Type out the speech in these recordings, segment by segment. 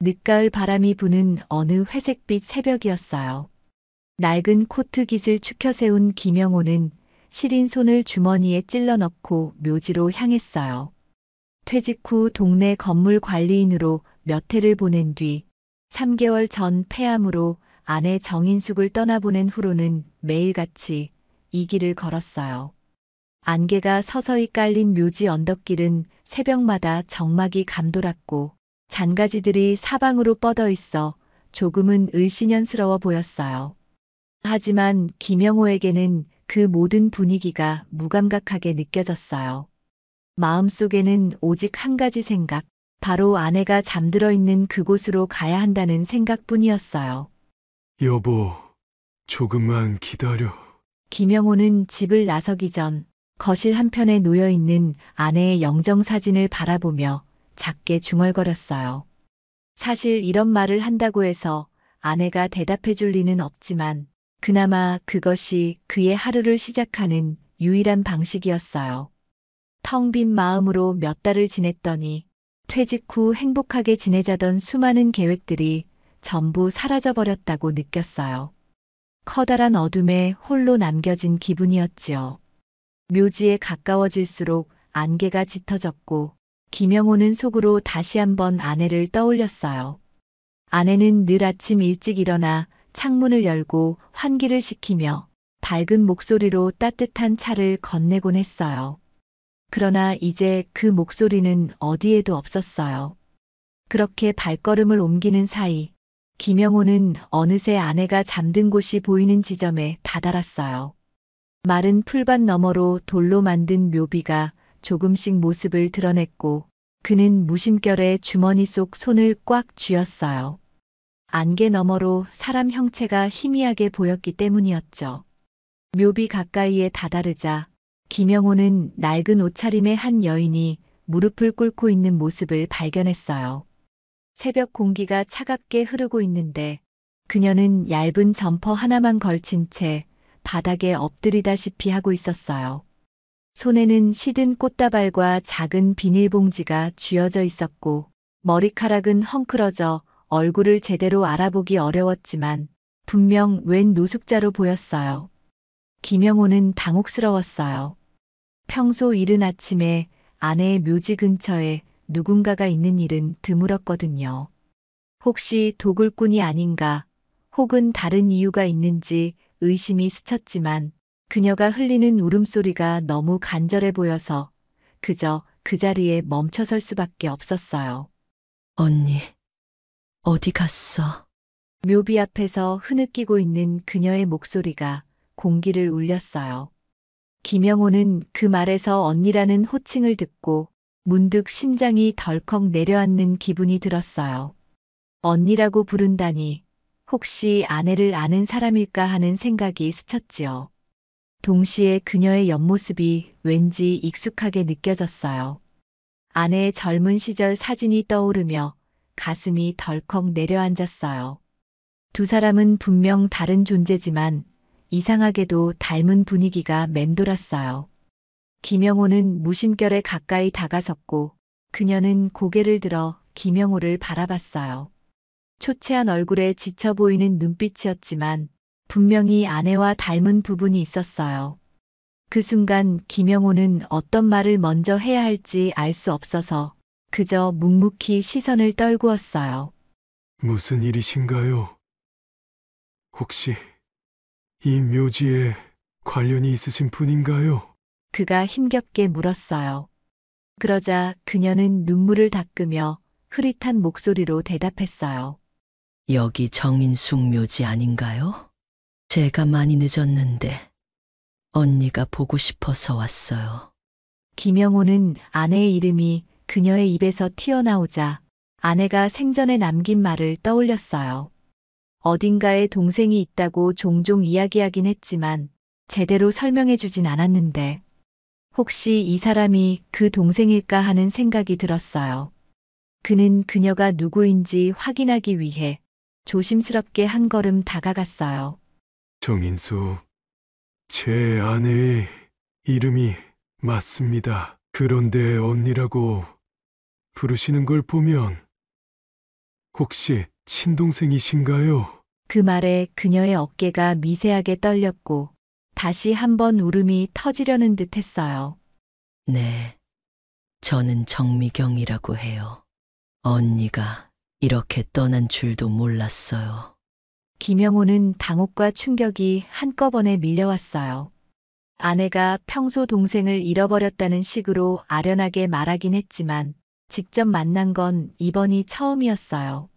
늦가을 바람이 부는 어느 회색빛 새벽이었어요. 낡은 코트 깃을 축혀 세운 김영호는 시린 손을 주머니에 찔러 넣고 묘지로 향했어요. 퇴직 후 동네 건물 관리인으로 몇 해를 보낸 뒤 3개월 전 폐암으로 아내 정인숙을 떠나보낸 후로는 매일같이 이 길을 걸었어요. 안개가 서서히 깔린 묘지 언덕길은 새벽마다 적막이 감돌았고 잔가지들이 사방으로 뻗어 있어 조금은 을씨년스러워 보였어요. 하지만 김영호에게는 그 모든 분위기가 무감각하게 느껴졌어요. 마음속에는 오직 한 가지 생각, 바로 아내가 잠들어 있는 그곳으로 가야 한다는 생각뿐이었어요. 여보, 조금만 기다려. 김영호는 집을 나서기 전 거실 한편에 놓여 있는 아내의 영정사진을 바라보며 작게 중얼거렸어요. 사실 이런 말을 한다고 해서 아내가 대답해 줄 리는 없지만 그나마 그것이 그의 하루를 시작하는 유일한 방식이었어요. 텅 빈 마음으로 몇 달을 지냈더니 퇴직 후 행복하게 지내자던 수많은 계획들이 전부 사라져버렸다고 느꼈어요. 커다란 어둠에 홀로 남겨진 기분이었지요. 묘지에 가까워질수록 안개가 짙어졌고 김영호는 속으로 다시 한번 아내를 떠올렸어요. 아내는 늘 아침 일찍 일어나 창문을 열고 환기를 시키며 밝은 목소리로 따뜻한 차를 건네곤 했어요. 그러나 이제 그 목소리는 어디에도 없었어요. 그렇게 발걸음을 옮기는 사이 김영호는 어느새 아내가 잠든 곳이 보이는 지점에 다다랐어요. 마른 풀밭 너머로 돌로 만든 묘비가 조금씩 모습을 드러냈고 그는 무심결에 주머니 속 손을 꽉 쥐었어요. 안개 너머로 사람 형체가 희미하게 보였기 때문이었죠. 묘비 가까이에 다다르자 김영호는 낡은 옷차림의 한 여인이 무릎을 꿇고 있는 모습을 발견했어요. 새벽 공기가 차갑게 흐르고 있는데 그녀는 얇은 점퍼 하나만 걸친 채 바닥에 엎드리다시피 하고 있었어요. 손에는 시든 꽃다발과 작은 비닐봉지가 쥐어져 있었고 머리카락은 헝클어져 얼굴을 제대로 알아보기 어려웠지만 분명 웬 노숙자로 보였어요. 김영호는 당혹스러웠어요. 평소 이른 아침에 아내의 묘지 근처에 누군가가 있는 일은 드물었거든요. 혹시 도굴꾼이 아닌가, 혹은 다른 이유가 있는지 의심이 스쳤지만 그녀가 흘리는 울음소리가 너무 간절해 보여서 그저 그 자리에 멈춰설 수밖에 없었어요. 언니, 어디 갔어? 묘비 앞에서 흐느끼고 있는 그녀의 목소리가 공기를 울렸어요. 김영호는 그 말에서 언니라는 호칭을 듣고 문득 심장이 덜컥 내려앉는 기분이 들었어요. 언니라고 부른다니 혹시 아내를 아는 사람일까 하는 생각이 스쳤지요. 동시에 그녀의 옆모습이 왠지 익숙하게 느껴졌어요. 아내의 젊은 시절 사진이 떠오르며 가슴이 덜컥 내려앉았어요. 두 사람은 분명 다른 존재지만 이상하게도 닮은 분위기가 맴돌았어요. 김영호는 무심결에 가까이 다가섰고 그녀는 고개를 들어 김영호를 바라봤어요. 초췌한 얼굴에 지쳐 보이는 눈빛이었지만 분명히 아내와 닮은 부분이 있었어요. 그 순간 김영호는 어떤 말을 먼저 해야 할지 알 수 없어서 그저 묵묵히 시선을 떨구었어요. 무슨 일이신가요? 혹시 이 묘지에 관련이 있으신 분인가요? 그가 힘겹게 물었어요. 그러자 그녀는 눈물을 닦으며 흐릿한 목소리로 대답했어요. 여기 정인숙 묘지 아닌가요? 제가 많이 늦었는데 언니가 보고 싶어서 왔어요. 김영호는 아내의 이름이 그녀의 입에서 튀어나오자 아내가 생전에 남긴 말을 떠올렸어요. 어딘가에 동생이 있다고 종종 이야기하긴 했지만 제대로 설명해 주진 않았는데 혹시 이 사람이 그 동생일까 하는 생각이 들었어요. 그는 그녀가 누구인지 확인하기 위해 조심스럽게 한 걸음 다가갔어요. 정인수, 제 아내의 이름이 맞습니다. 그런데 언니라고 부르시는 걸 보면 혹시 친동생이신가요? 그 말에 그녀의 어깨가 미세하게 떨렸고 다시 한번 울음이 터지려는 듯 했어요. 네, 저는 정미경이라고 해요. 언니가 이렇게 떠난 줄도 몰랐어요. 김영호는 당혹과 충격이 한꺼번에 밀려왔어요. 아내가 평소 동생을 잃어버렸다는 식으로 아련하게 말하긴 했지만 직접 만난 건 이번이 처음이었어요.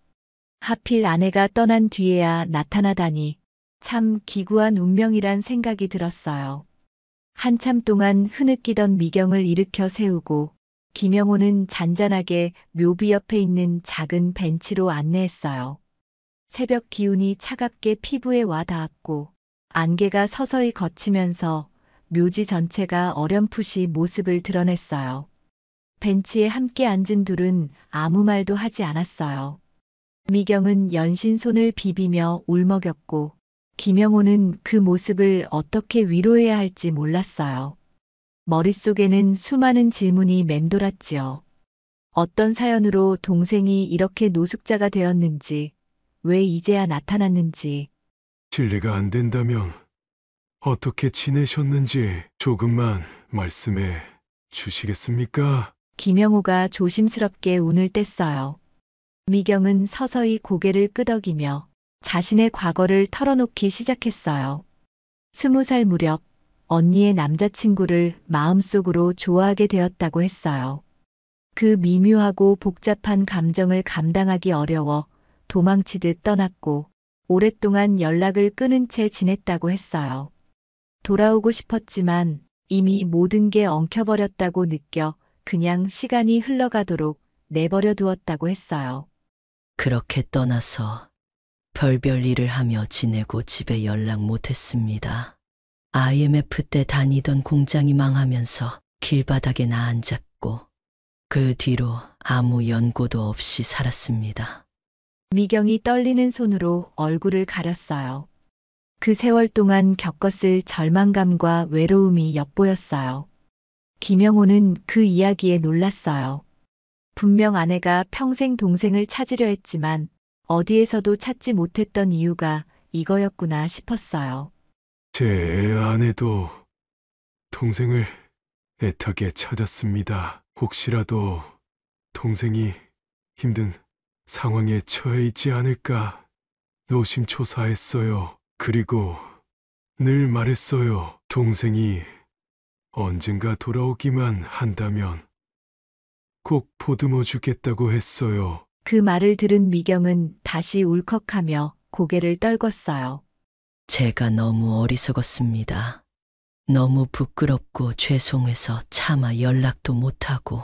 하필 아내가 떠난 뒤에야 나타나다니 참 기구한 운명이란 생각이 들었어요. 한참 동안 흐느끼던 미경을 일으켜 세우고 김영호는 잔잔하게 묘비 옆에 있는 작은 벤치로 안내했어요. 새벽 기운이 차갑게 피부에 와 닿았고 안개가 서서히 걷히면서 묘지 전체가 어렴풋이 모습을 드러냈어요. 벤치에 함께 앉은 둘은 아무 말도 하지 않았어요. 미경은 연신 손을 비비며 울먹였고 김영호는 그 모습을 어떻게 위로해야 할지 몰랐어요. 머릿속에는 수많은 질문이 맴돌았지요. 어떤 사연으로 동생이 이렇게 노숙자가 되었는지, 왜 이제야 나타났는지, 실례가 안 된다면 어떻게 지내셨는지 조금만 말씀해 주시겠습니까? 김영호가 조심스럽게 운을 뗐어요. 미경은 서서히 고개를 끄덕이며 자신의 과거를 털어놓기 시작했어요. 20살 무렵 언니의 남자친구를 마음속으로 좋아하게 되었다고 했어요. 그 미묘하고 복잡한 감정을 감당하기 어려워 도망치듯 떠났고 오랫동안 연락을 끊은 채 지냈다고 했어요. 돌아오고 싶었지만 이미 모든 게 엉켜버렸다고 느껴 그냥 시간이 흘러가도록 내버려 두었다고 했어요. 그렇게 떠나서 별별 일을 하며 지내고 집에 연락 못했습니다. IMF 때 다니던 공장이 망하면서 길바닥에 나앉았고 그 뒤로 아무 연고도 없이 살았습니다. 미경이 떨리는 손으로 얼굴을 가렸어요. 그 세월 동안 겪었을 절망감과 외로움이 엿보였어요. 김영호는 그 이야기에 놀랐어요. 분명 아내가 평생 동생을 찾으려 했지만 어디에서도 찾지 못했던 이유가 이거였구나 싶었어요. 제 아내도 동생을 애타게 찾았습니다. 혹시라도 동생이 힘든 상황에 처해 있지 않을까 노심초사했어요. 그리고 늘 말했어요. 동생이 언젠가 돌아오기만 한다면 꼭 보듬어 주겠다고 했어요. 그 말을 들은 미경은 다시 울컥하며 고개를 떨궜어요. 제가 너무 어리석었습니다. 너무 부끄럽고 죄송해서 차마 연락도 못하고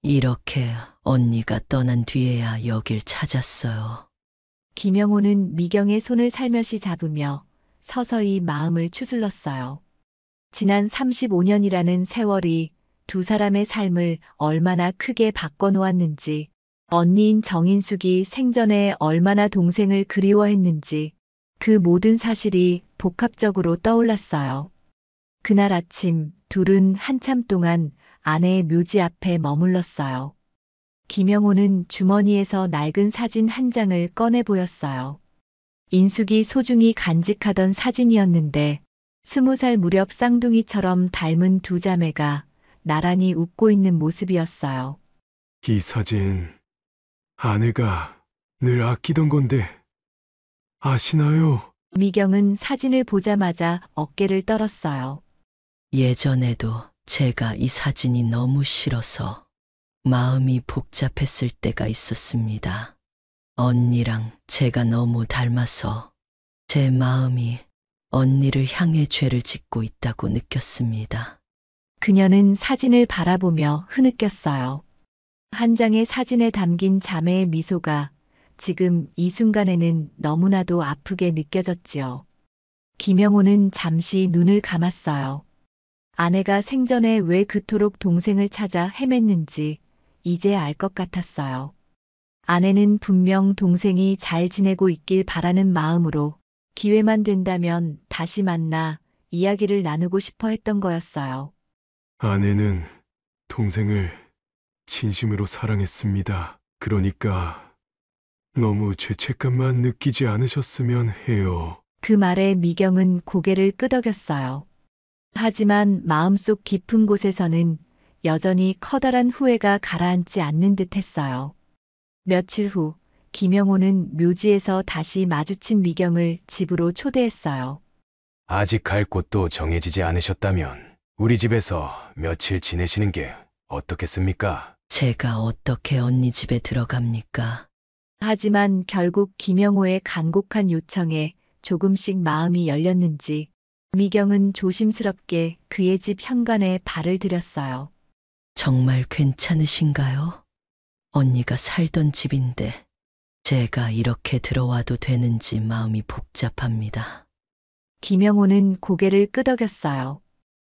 이렇게 언니가 떠난 뒤에야 여길 찾았어요. 김영호는 미경의 손을 살며시 잡으며 서서히 마음을 추슬렀어요. 지난 35년이라는 세월이 두 사람의 삶을 얼마나 크게 바꿔놓았는지, 언니인 정인숙이 생전에 얼마나 동생을 그리워했는지, 그 모든 사실이 복합적으로 떠올랐어요. 그날 아침 둘은 한참 동안 아내의 묘지 앞에 머물렀어요. 김영호는 주머니에서 낡은 사진 한 장을 꺼내 보였어요. 인숙이 소중히 간직하던 사진이었는데 20살 무렵 쌍둥이처럼 닮은 두 자매가 나란히 웃고 있는 모습이었어요. 이 사진 아내가 늘 아끼던 건데 아시나요? 미경은 사진을 보자마자 어깨를 떨었어요. 예전에도 제가 이 사진이 너무 싫어서 마음이 복잡했을 때가 있었습니다. 언니랑 제가 너무 닮아서 제 마음이 언니를 향해 죄를 짓고 있다고 느꼈습니다. 그녀는 사진을 바라보며 흐느꼈어요. 한 장의 사진에 담긴 자매의 미소가 지금 이 순간에는 너무나도 아프게 느껴졌지요. 김영호는 잠시 눈을 감았어요. 아내가 생전에 왜 그토록 동생을 찾아 헤맸는지 이제 알 것 같았어요. 아내는 분명 동생이 잘 지내고 있길 바라는 마음으로 기회만 된다면 다시 만나 이야기를 나누고 싶어 했던 거였어요. 아내는 동생을 진심으로 사랑했습니다. 그러니까 너무 죄책감만 느끼지 않으셨으면 해요. 그 말에 미경은 고개를 끄덕였어요. 하지만 마음속 깊은 곳에서는 여전히 커다란 후회가 가라앉지 않는 듯 했어요. 며칠 후, 김영호는 묘지에서 다시 마주친 미경을 집으로 초대했어요. 아직 갈 곳도 정해지지 않으셨다면 우리 집에서 며칠 지내시는 게 어떻겠습니까? 제가 어떻게 언니 집에 들어갑니까? 하지만 결국 김영호의 간곡한 요청에 조금씩 마음이 열렸는지 미경은 조심스럽게 그의 집 현관에 발을 들였어요. 정말 괜찮으신가요? 언니가 살던 집인데 제가 이렇게 들어와도 되는지 마음이 복잡합니다. 김영호는 고개를 끄덕였어요.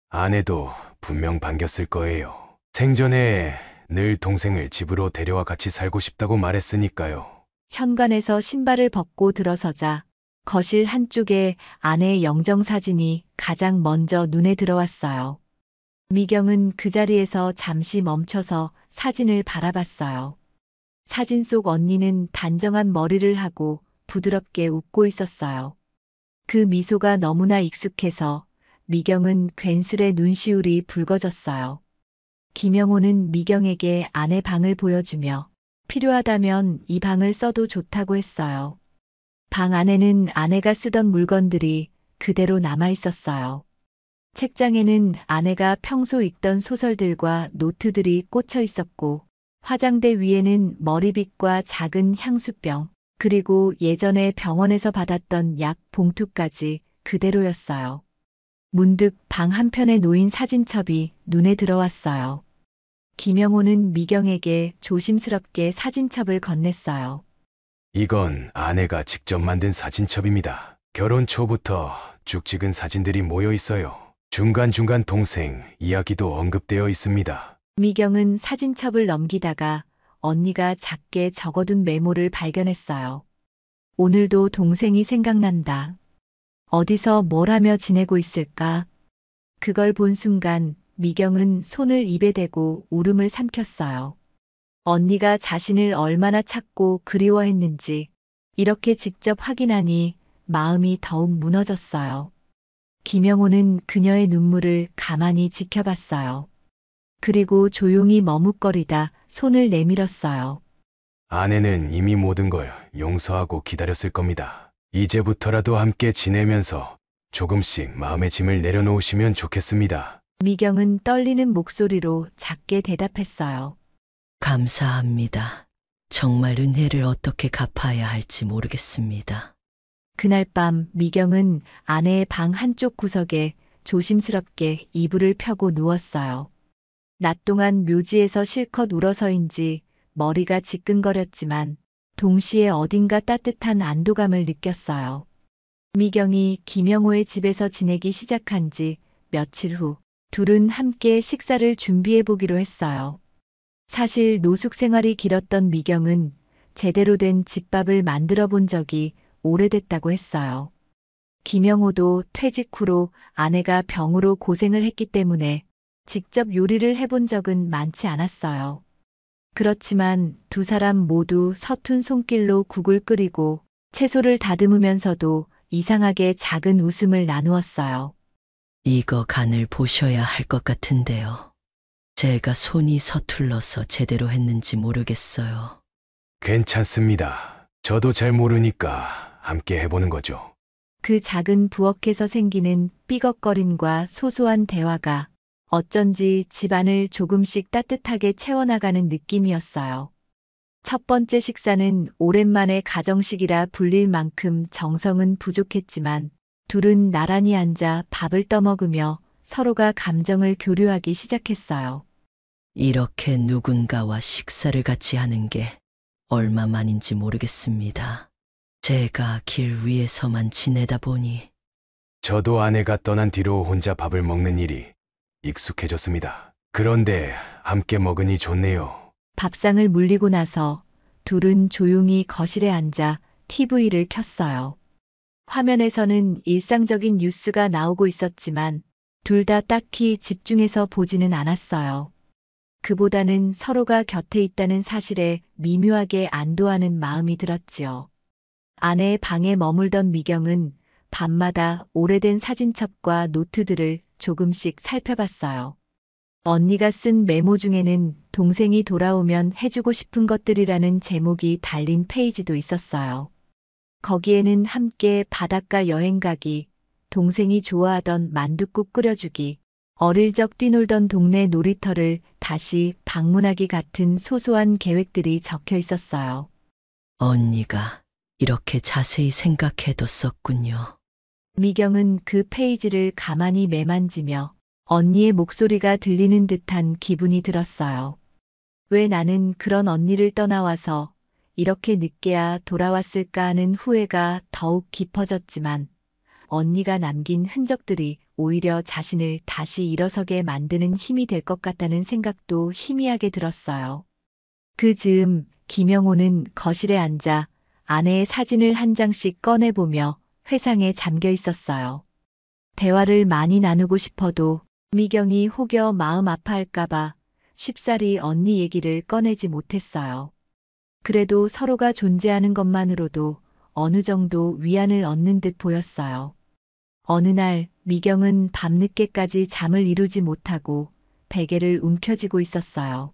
아내도 분명 반겼을 거예요. 생전에 늘 동생을 집으로 데려와 같이 살고 싶다고 말했으니까요. 현관에서 신발을 벗고 들어서자 거실 한쪽에 아내의 영정사진이 가장 먼저 눈에 들어왔어요. 미경은 그 자리에서 잠시 멈춰서 사진을 바라봤어요. 사진 속 언니는 단정한 머리를 하고 부드럽게 웃고 있었어요. 그 미소가 너무나 익숙해서 미경은 괜스레 눈시울이 붉어졌어요. 김영호는 미경에게 아내 방을 보여주며 필요하다면 이 방을 써도 좋다고 했어요. 방 안에는 아내가 쓰던 물건들이 그대로 남아 있었어요. 책장에는 아내가 평소 읽던 소설들과 노트들이 꽂혀 있었고, 화장대 위에는 머리빗과 작은 향수병, 그리고 예전에 병원에서 받았던 약 봉투까지 그대로였어요. 문득 방 한편에 놓인 사진첩이 눈에 들어왔어요. 김영호는 미경에게 조심스럽게 사진첩을 건넸어요. 이건 아내가 직접 만든 사진첩입니다. 결혼 초부터 쭉 찍은 사진들이 모여 있어요. 중간중간 동생 이야기도 언급되어 있습니다. 미경은 사진첩을 넘기다가 언니가 작게 적어둔 메모를 발견했어요. 오늘도 동생이 생각난다. 어디서 뭘 하며 지내고 있을까? 그걸 본 순간 미경은 손을 입에 대고 울음을 삼켰어요. 언니가 자신을 얼마나 찾고 그리워했는지 이렇게 직접 확인하니 마음이 더욱 무너졌어요. 김영호는 그녀의 눈물을 가만히 지켜봤어요. 그리고 조용히 머뭇거리다 손을 내밀었어요. 아내는 이미 모든 걸 용서하고 기다렸을 겁니다. 이제부터라도 함께 지내면서 조금씩 마음의 짐을 내려놓으시면 좋겠습니다. 미경은 떨리는 목소리로 작게 대답했어요. 감사합니다. 정말 은혜를 어떻게 갚아야 할지 모르겠습니다. 그날 밤 미경은 아내의 방 한쪽 구석에 조심스럽게 이불을 펴고 누웠어요. 낮 동안 묘지에서 실컷 울어서인지 머리가 지끈거렸지만 동시에 어딘가 따뜻한 안도감을 느꼈어요. 미경이 김영호의 집에서 지내기 시작한 지 며칠 후 둘은 함께 식사를 준비해 보기로 했어요. 사실 노숙 생활이 길었던 미경은 제대로 된 집밥을 만들어 본 적이 오래됐다고 했어요. 김영호도 퇴직 후로 아내가 병으로 고생을 했기 때문에 직접 요리를 해본 적은 많지 않았어요. 그렇지만 두 사람 모두 서툰 손길로 국을 끓이고 채소를 다듬으면서도 이상하게 작은 웃음을 나누었어요. 이거 간을 보셔야 할 것 같은데요. 제가 손이 서툴러서 제대로 했는지 모르겠어요. 괜찮습니다. 저도 잘 모르니까 함께 해보는 거죠. 그 작은 부엌에서 생기는 삐걱거림과 소소한 대화가 어쩐지 집안을 조금씩 따뜻하게 채워나가는 느낌이었어요. 첫 번째 식사는 오랜만에 가정식이라 불릴 만큼 정성은 부족했지만 둘은 나란히 앉아 밥을 떠먹으며 서로가 감정을 교류하기 시작했어요. 이렇게 누군가와 식사를 같이 하는 게 얼마만인지 모르겠습니다. 제가 길 위에서만 지내다 보니 저도 아내가 떠난 뒤로 혼자 밥을 먹는 일이 익숙해졌습니다. 그런데 함께 먹으니 좋네요. 밥상을 물리고 나서 둘은 조용히 거실에 앉아 TV를 켰어요. 화면에서는 일상적인 뉴스가 나오고 있었지만 둘 다 딱히 집중해서 보지는 않았어요. 그보다는 서로가 곁에 있다는 사실에 미묘하게 안도하는 마음이 들었지요. 아내의 방에 머물던 미경은 밤마다 오래된 사진첩과 노트들을 조금씩 살펴봤어요. 언니가 쓴 메모 중에는 동생이 돌아오면 해주고 싶은 것들이라는 제목이 달린 페이지도 있었어요. 거기에는 함께 바닷가 여행 가기, 동생이 좋아하던 만둣국 끓여주기, 어릴 적 뛰놀던 동네 놀이터를 다시 방문하기 같은 소소한 계획들이 적혀 있었어요. 언니가 이렇게 자세히 생각해뒀었군요. 미경은 그 페이지를 가만히 매만지며 언니의 목소리가 들리는 듯한 기분이 들었어요. 왜 나는 그런 언니를 떠나와서 이렇게 늦게야 돌아왔을까 하는 후회가 더욱 깊어졌지만 언니가 남긴 흔적들이 오히려 자신을 다시 일어서게 만드는 힘이 될 것 같다는 생각도 희미하게 들었어요. 그 즈음 김영호는 거실에 앉아 아내의 사진을 한 장씩 꺼내보며 회상에 잠겨 있었어요. 대화를 많이 나누고 싶어도 미경이 혹여 마음 아파할까봐 쉽사리 언니 얘기를 꺼내지 못했어요. 그래도 서로가 존재하는 것만으로도 어느 정도 위안을 얻는 듯 보였어요. 어느 날 미경은 밤늦게까지 잠을 이루지 못하고 베개를 움켜쥐고 있었어요.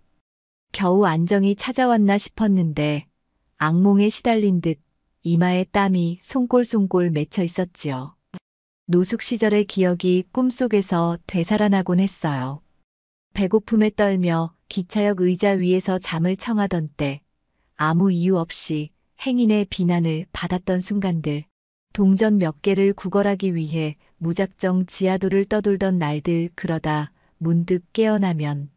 겨우 안정이 찾아왔나 싶었는데 악몽에 시달린 듯 이마에 땀이 송골송골 맺혀 있었지요. 노숙 시절의 기억이 꿈속에서 되살아나곤 했어요. 배고픔에 떨며 기차역 의자 위에서 잠을 청하던 때 아무 이유 없이 행인의 비난을 받았던 순간들, 동전 몇 개를 구걸하기 위해 무작정 지하도를 떠돌던 날들 그러다 문득 깨어나면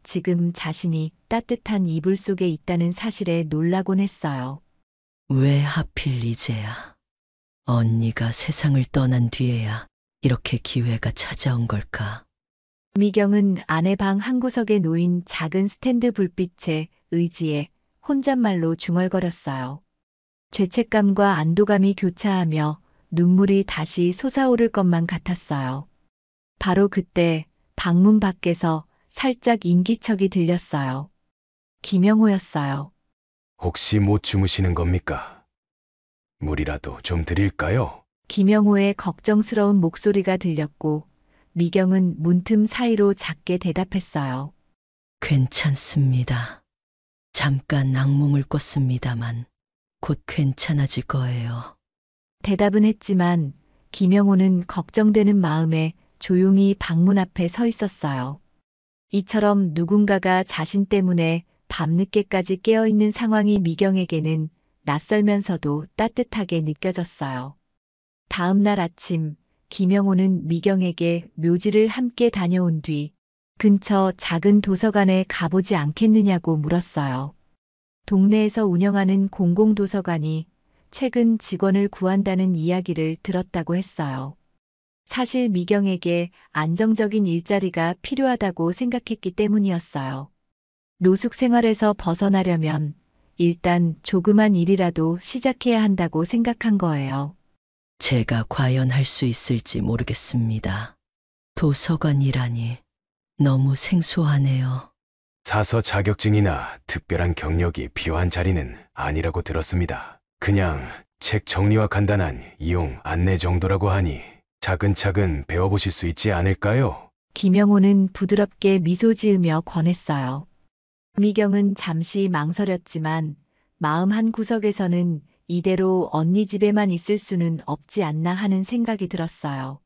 지금 자신이 따뜻한 이불 속에 있다는 사실에 놀라곤 했어요. 왜 하필 이제야? 언니가 세상을 떠난 뒤에야 이렇게 기회가 찾아온 걸까? 미경은 아내 방 한구석에 놓인 작은 스탠드 불빛에 의지해 혼잣말로 중얼거렸어요. 죄책감과 안도감이 교차하며 눈물이 다시 솟아오를 것만 같았어요. 바로 그때 방문 밖에서 살짝 인기척이 들렸어요. 김영호였어요. 혹시 못 주무시는 겁니까? 물이라도 좀 드릴까요? 김영호의 걱정스러운 목소리가 들렸고 미경은 문틈 사이로 작게 대답했어요. 괜찮습니다. 잠깐 악몽을 꿨습니다만 곧 괜찮아질 거예요. 대답은 했지만 김영호는 걱정되는 마음에 조용히 방문 앞에 서 있었어요. 이처럼 누군가가 자신 때문에 밤늦게까지 깨어있는 상황이 미경에게는 낯설면서도 따뜻하게 느껴졌어요. 다음 날 아침 김영호는 미경에게 묘지를 함께 다녀온 뒤 근처 작은 도서관에 가보지 않겠느냐고 물었어요. 동네에서 운영하는 공공도서관이 최근 직원을 구한다는 이야기를 들었다고 했어요. 사실 미경에게 안정적인 일자리가 필요하다고 생각했기 때문이었어요. 노숙 생활에서 벗어나려면 일단 조그만 일이라도 시작해야 한다고 생각한 거예요. 제가 과연 할 수 있을지 모르겠습니다. 도서관이라니 너무 생소하네요. 사서 자격증이나 특별한 경력이 필요한 자리는 아니라고 들었습니다. 그냥 책 정리와 간단한 이용 안내 정도라고 하니 차근차근 배워보실 수 있지 않을까요? 김영호는 부드럽게 미소 지으며 권했어요. 미경은 잠시 망설였지만 마음 한 구석에서는 이대로 언니 집에만 있을 수는 없지 않나 하는 생각이 들었어요.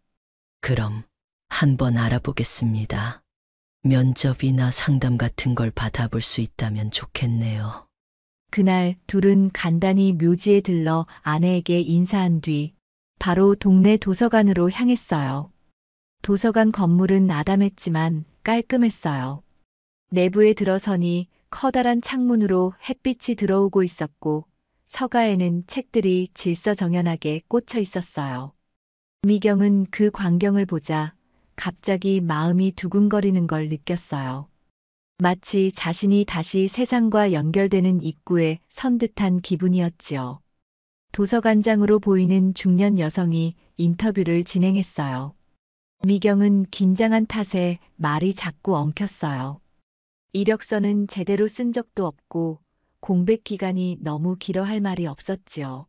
그럼 한번 알아보겠습니다. 면접이나 상담 같은 걸 받아볼 수 있다면 좋겠네요. 그날 둘은 간단히 묘지에 들러 아내에게 인사한 뒤 바로 동네 도서관으로 향했어요. 도서관 건물은 아담했지만 깔끔했어요. 내부에 들어서니 커다란 창문으로 햇빛이 들어오고 있었고 서가에는 책들이 질서정연하게 꽂혀 있었어요. 미경은 그 광경을 보자 갑자기 마음이 두근거리는 걸 느꼈어요. 마치 자신이 다시 세상과 연결되는 입구에 선 듯한 기분이었지요. 도서관장으로 보이는 중년 여성이 인터뷰를 진행했어요. 미경은 긴장한 탓에 말이 자꾸 엉켰어요. 이력서는 제대로 쓴 적도 없고 공백 기간이 너무 길어 할 말이 없었지요.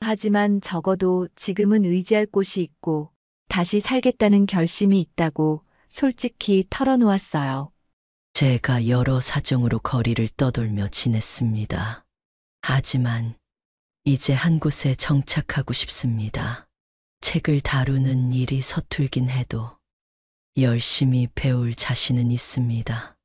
하지만 적어도 지금은 의지할 곳이 있고 다시 살겠다는 결심이 있다고 솔직히 털어놓았어요. 제가 여러 사정으로 거리를 떠돌며 지냈습니다. 하지만 이제 한 곳에 정착하고 싶습니다. 책을 다루는 일이 서툴긴 해도 열심히 배울 자신은 있습니다.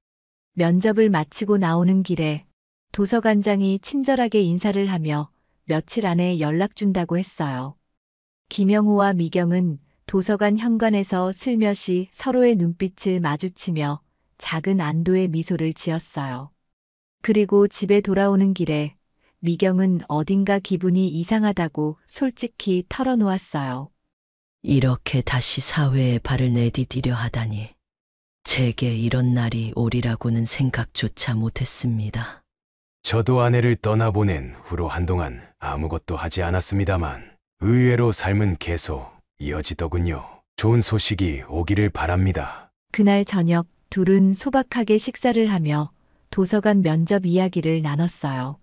면접을 마치고 나오는 길에 도서관장이 친절하게 인사를 하며 며칠 안에 연락 준다고 했어요. 김영호와 미경은 도서관 현관에서 슬며시 서로의 눈빛을 마주치며 작은 안도의 미소를 지었어요. 그리고 집에 돌아오는 길에 미경은 어딘가 기분이 이상하다고 솔직히 털어놓았어요. 이렇게 다시 사회에 발을 내디디려 하다니 제게 이런 날이 오리라고는 생각조차 못했습니다. 저도 아내를 떠나보낸 후로 한동안 아무것도 하지 않았습니다만 의외로 삶은 계속 이어지더군요. 좋은 소식이 오기를 바랍니다. 그날 저녁 둘은 소박하게 식사를 하며 도서관 면접 이야기를 나눴어요.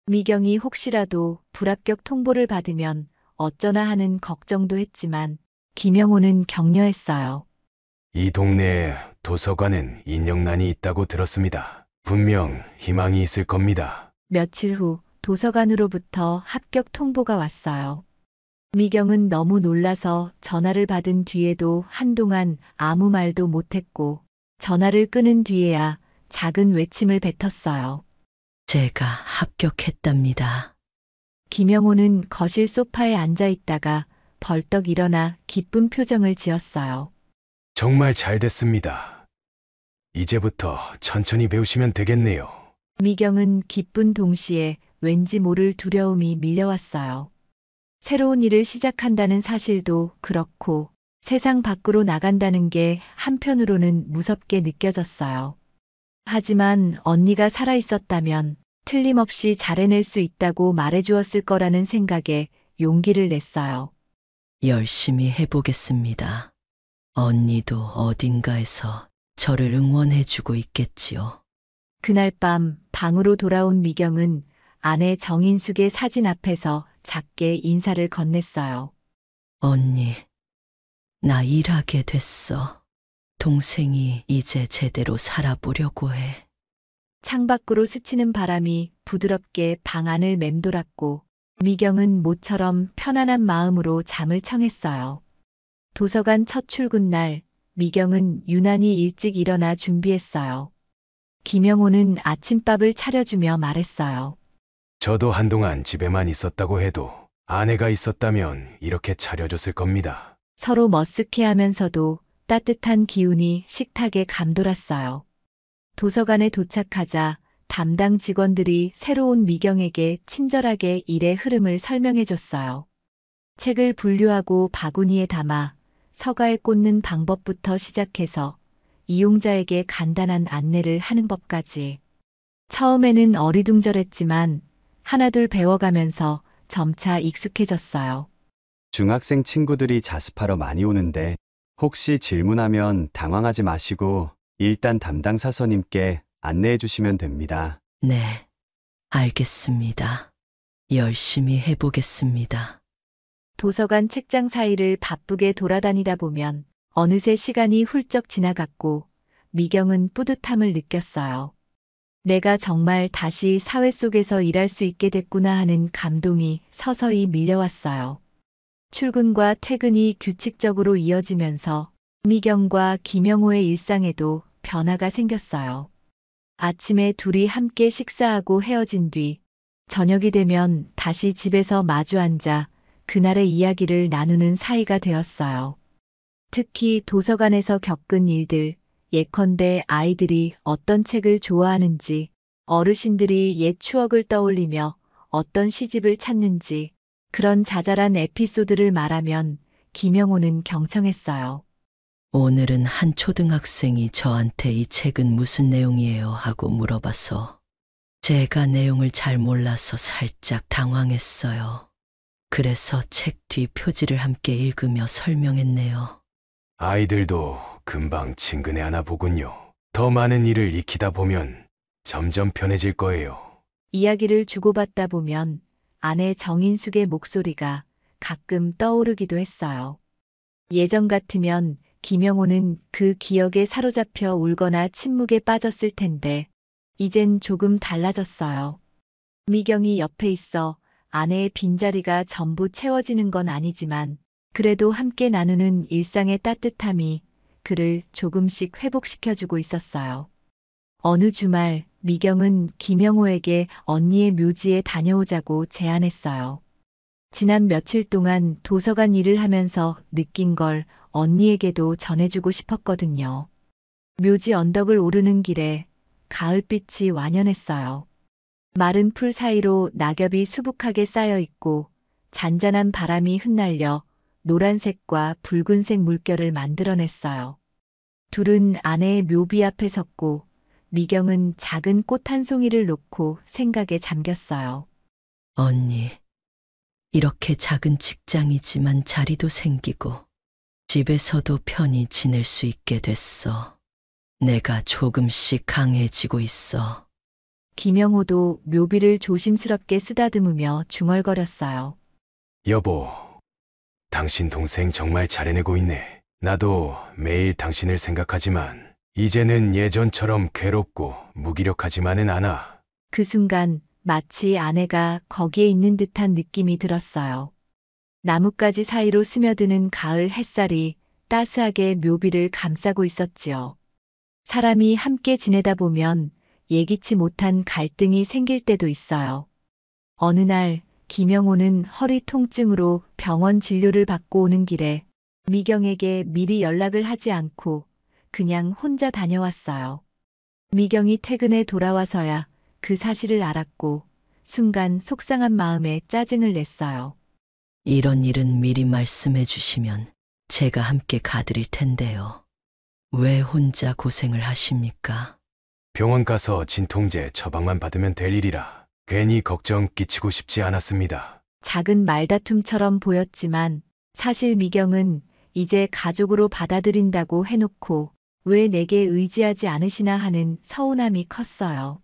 미경이 혹시라도 불합격 통보를 받으면 어쩌나 하는 걱정도 했지만 김영호는 격려했어요. 이 동네에 도서관엔 인력난이 있다고 들었습니다. 분명 희망이 있을 겁니다. 며칠 후 도서관으로부터 합격 통보가 왔어요. 미경은 너무 놀라서 전화를 받은 뒤에도 한동안 아무 말도 못했고 전화를 끊은 뒤에야 작은 외침을 뱉었어요. 제가 합격했답니다. 김영호는 거실 소파에 앉아 있다가 벌떡 일어나 기쁜 표정을 지었어요. 정말 잘 됐습니다. 이제부터 천천히 배우시면 되겠네요. 미경은 기쁜 동시에 왠지 모를 두려움이 밀려왔어요. 새로운 일을 시작한다는 사실도 그렇고 세상 밖으로 나간다는 게 한편으로는 무섭게 느껴졌어요. 하지만 언니가 살아있었다면 틀림없이 잘해낼 수 있다고 말해주었을 거라는 생각에 용기를 냈어요. 열심히 해보겠습니다. 언니도 어딘가에서 저를 응원해주고 있겠지요. 그날 밤 방으로 돌아온 미경은 아내 정인숙의 사진 앞에서 작게 인사를 건넸어요. 언니, 나 일하게 됐어. 동생이 이제 제대로 살아보려고 해. 창밖으로 스치는 바람이 부드럽게 방 안을 맴돌았고 미경은 모처럼 편안한 마음으로 잠을 청했어요. 도서관 첫 출근 날 미경은 유난히 일찍 일어나 준비했어요. 김영호는 아침밥을 차려주며 말했어요. 저도 한동안 집에만 있었다고 해도 아내가 있었다면 이렇게 차려줬을 겁니다. 서로 머쓱해하면서도 따뜻한 기운이 식탁에 감돌았어요. 도서관에 도착하자 담당 직원들이 새로운 미경에게 친절하게 일의 흐름을 설명해줬어요. 책을 분류하고 바구니에 담아 서가에 꽂는 방법부터 시작해서 이용자에게 간단한 안내를 하는 법까지. 처음에는 어리둥절했지만 하나둘 배워가면서 점차 익숙해졌어요. 중학생 친구들이 자습하러 많이 오는데 혹시 질문하면 당황하지 마시고 일단 담당 사서님께 안내해 주시면 됩니다. 네, 알겠습니다. 열심히 해보겠습니다. 도서관 책장 사이를 바쁘게 돌아다니다 보면 어느새 시간이 훌쩍 지나갔고 미경은 뿌듯함을 느꼈어요. 내가 정말 다시 사회 속에서 일할 수 있게 됐구나 하는 감동이 서서히 밀려왔어요. 출근과 퇴근이 규칙적으로 이어지면서 미경과 김영호의 일상에도 변화가 생겼어요. 아침에 둘이 함께 식사하고 헤어진 뒤 저녁이 되면 다시 집에서 마주 앉아 그날의 이야기를 나누는 사이가 되었어요. 특히 도서관에서 겪은 일들, 예컨대 아이들이 어떤 책을 좋아하는지, 어르신들이 옛 추억을 떠올리며 어떤 시집을 찾는지, 그런 자잘한 에피소드를 말하면 김영호는 경청했어요. 오늘은 한 초등학생이 저한테 이 책은 무슨 내용이에요 하고 물어봐서 제가 내용을 잘 몰라서 살짝 당황했어요. 그래서 책 뒤 표지를 함께 읽으며 설명했네요. 아이들도 금방 친근해하나 보군요. 더 많은 일을 익히다 보면 점점 편해질 거예요. 이야기를 주고받다 보면 아내 정인숙의 목소리가 가끔 떠오르기도 했어요. 예전 같으면 김영호는 그 기억에 사로잡혀 울거나 침묵에 빠졌을 텐데 이젠 조금 달라졌어요. 미경이 옆에 있어 아내의 빈자리가 전부 채워지는 건 아니지만 그래도 함께 나누는 일상의 따뜻함이 그를 조금씩 회복시켜주고 있었어요. 어느 주말 미경은 김영호에게 언니의 묘지에 다녀오자고 제안했어요. 지난 며칠 동안 도서관 일을 하면서 느낀 걸 언니에게도 전해주고 싶었거든요. 묘지 언덕을 오르는 길에 가을빛이 완연했어요. 마른 풀 사이로 낙엽이 수북하게 쌓여 있고 잔잔한 바람이 흩날려 노란색과 붉은색 물결을 만들어냈어요. 둘은 아내의 묘비 앞에 섰고 미경은 작은 꽃 한 송이를 놓고 생각에 잠겼어요. 언니, 이렇게 작은 직장이지만 자리도 생기고 집에서도 편히 지낼 수 있게 됐어. 내가 조금씩 강해지고 있어. 김영호도 묘비를 조심스럽게 쓰다듬으며 중얼거렸어요. 여보, 당신 동생 정말 잘해내고 있네. 나도 매일 당신을 생각하지만 이제는 예전처럼 괴롭고 무기력하지만은 않아. 그 순간 마치 아내가 거기에 있는 듯한 느낌이 들었어요. 나뭇가지 사이로 스며드는 가을 햇살이 따스하게 묘비를 감싸고 있었지요. 사람이 함께 지내다 보면 예기치 못한 갈등이 생길 때도 있어요. 어느 날 김영호는 허리 통증으로 병원 진료를 받고 오는 길에 미경에게 미리 연락을 하지 않고 그냥 혼자 다녀왔어요. 미경이 퇴근해 돌아와서야 그 사실을 알았고 순간 속상한 마음에 짜증을 냈어요. 이런 일은 미리 말씀해 주시면 제가 함께 가드릴 텐데요. 왜 혼자 고생을 하십니까? 병원 가서 진통제 처방만 받으면 될 일이라 괜히 걱정 끼치고 싶지 않았습니다. 작은 말다툼처럼 보였지만 사실 미경은 이제 가족으로 받아들인다고 해놓고 왜 내게 의지하지 않으시나 하는 서운함이 컸어요.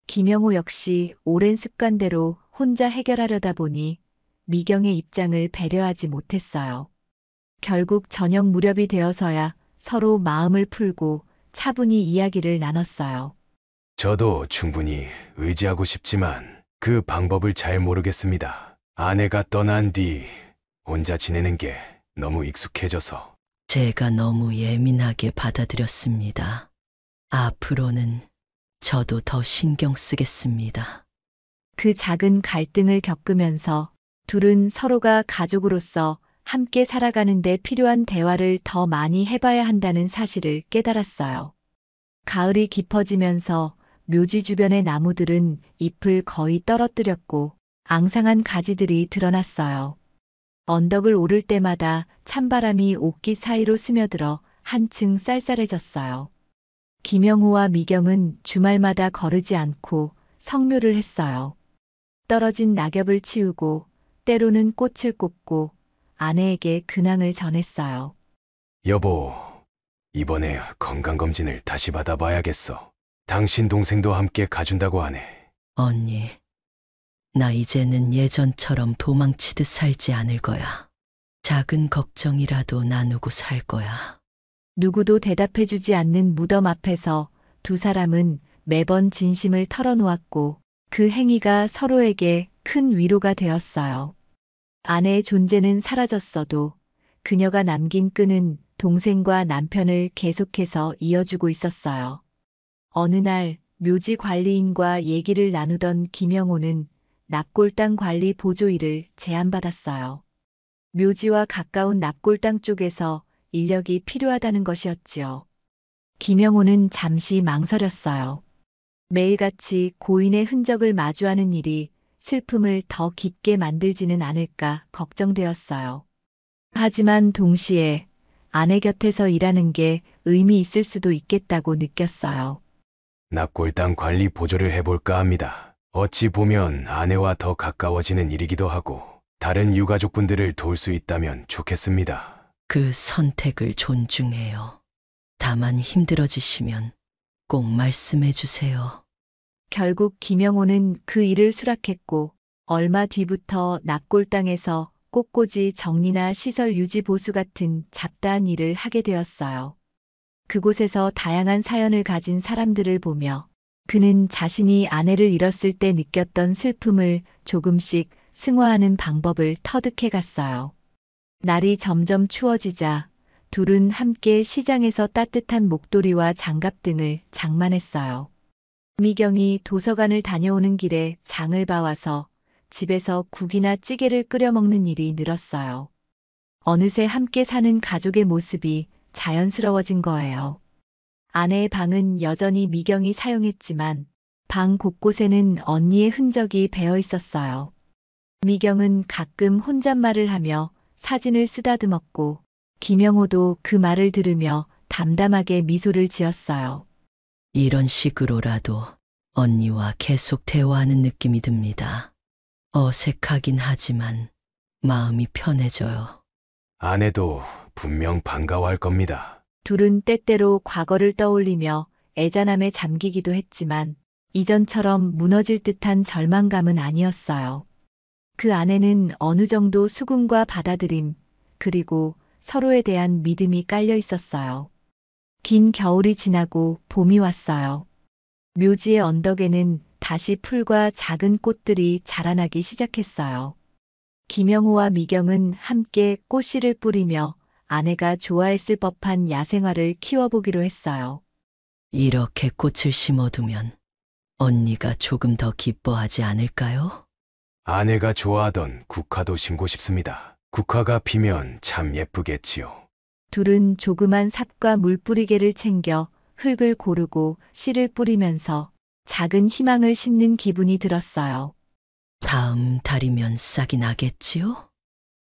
김영호 역시 오랜 습관대로 혼자 해결하려다 보니 미경의 입장을 배려하지 못했어요. 결국 저녁 무렵이 되어서야 서로 마음을 풀고 차분히 이야기를 나눴어요. 저도 충분히 의지하고 싶지만 그 방법을 잘 모르겠습니다. 아내가 떠난 뒤 혼자 지내는 게 너무 익숙해져서. 제가 너무 예민하게 받아들였습니다. 앞으로는 저도 더 신경 쓰겠습니다. 그 작은 갈등을 겪으면서 둘은 서로가 가족으로서 함께 살아가는 데 필요한 대화를 더 많이 해봐야 한다는 사실을 깨달았어요. 가을이 깊어지면서 묘지 주변의 나무들은 잎을 거의 떨어뜨렸고 앙상한 가지들이 드러났어요. 언덕을 오를 때마다 찬바람이 옥기 사이로 스며들어 한층 쌀쌀해졌어요. 김영호와 미경은 주말마다 거르지 않고 성묘를 했어요. 떨어진 낙엽을 치우고 때로는 꽃을 꽂고 아내에게 근황을 전했어요. 여보, 이번에 건강검진을 다시 받아봐야겠어. 당신 동생도 함께 가준다고 하네. 언니, 나 이제는 예전처럼 도망치듯 살지 않을 거야. 작은 걱정이라도 나누고 살 거야. 누구도 대답해주지 않는 무덤 앞에서 두 사람은 매번 진심을 털어놓았고 그 행위가 서로에게 큰 위로가 되었어요. 아내의 존재는 사라졌어도 그녀가 남긴 끈은 동생과 남편을 계속해서 이어주고 있었어요. 어느 날 묘지 관리인과 얘기를 나누던 김영호는 납골당 관리 보조 일을 제안받았어요. 묘지와 가까운 납골당 쪽에서 인력이 필요하다는 것이었지요. 김영호는 잠시 망설였어요. 매일같이 고인의 흔적을 마주하는 일이 슬픔을 더 깊게 만들지는 않을까 걱정되었어요. 하지만 동시에 아내 곁에서 일하는 게 의미 있을 수도 있겠다고 느꼈어요. 납골당 관리 보조를 해볼까 합니다. 어찌 보면 아내와 더 가까워지는 일이기도 하고 다른 유가족분들을 도울 수 있다면 좋겠습니다. 그 선택을 존중해요. 다만 힘들어지시면 꼭 말씀해 주세요. 결국 김영호는 그 일을 수락했고 얼마 뒤부터 납골당에서 꽃꽂이 정리나 시설 유지 보수 같은 잡다한 일을 하게 되었어요. 그곳에서 다양한 사연을 가진 사람들을 보며 그는 자신이 아내를 잃었을 때 느꼈던 슬픔을 조금씩 승화하는 방법을 터득해 갔어요. 날이 점점 추워지자 둘은 함께 시장에서 따뜻한 목도리와 장갑 등을 장만했어요. 미경이 도서관을 다녀오는 길에 장을 봐와서 집에서 국이나 찌개를 끓여 먹는 일이 늘었어요. 어느새 함께 사는 가족의 모습이 자연스러워진 거예요. 아내의 방은 여전히 미경이 사용했지만 방 곳곳에는 언니의 흔적이 배어 있었어요. 미경은 가끔 혼잣말을 하며 사진을 쓰다듬었고 김영호도 그 말을 들으며 담담하게 미소를 지었어요. 이런 식으로라도 언니와 계속 대화하는 느낌이 듭니다. 어색하긴 하지만 마음이 편해져요. 아내도 분명 반가워할 겁니다. 둘은 때때로 과거를 떠올리며 애잔함에 잠기기도 했지만 이전처럼 무너질 듯한 절망감은 아니었어요. 그 안에는 어느 정도 수긍과 받아들임, 그리고 서로에 대한 믿음이 깔려 있었어요. 긴 겨울이 지나고 봄이 왔어요. 묘지의 언덕에는 다시 풀과 작은 꽃들이 자라나기 시작했어요. 김영호와 미경은 함께 꽃씨를 뿌리며 아내가 좋아했을 법한 야생화를 키워보기로 했어요. 이렇게 꽃을 심어두면 언니가 조금 더 기뻐하지 않을까요? 아내가 좋아하던 국화도 심고 싶습니다. 국화가 피면 참 예쁘겠지요. 둘은 조그만 삽과 물뿌리개를 챙겨 흙을 고르고 씨를 뿌리면서 작은 희망을 심는 기분이 들었어요. 다음 달이면 싹이 나겠지요?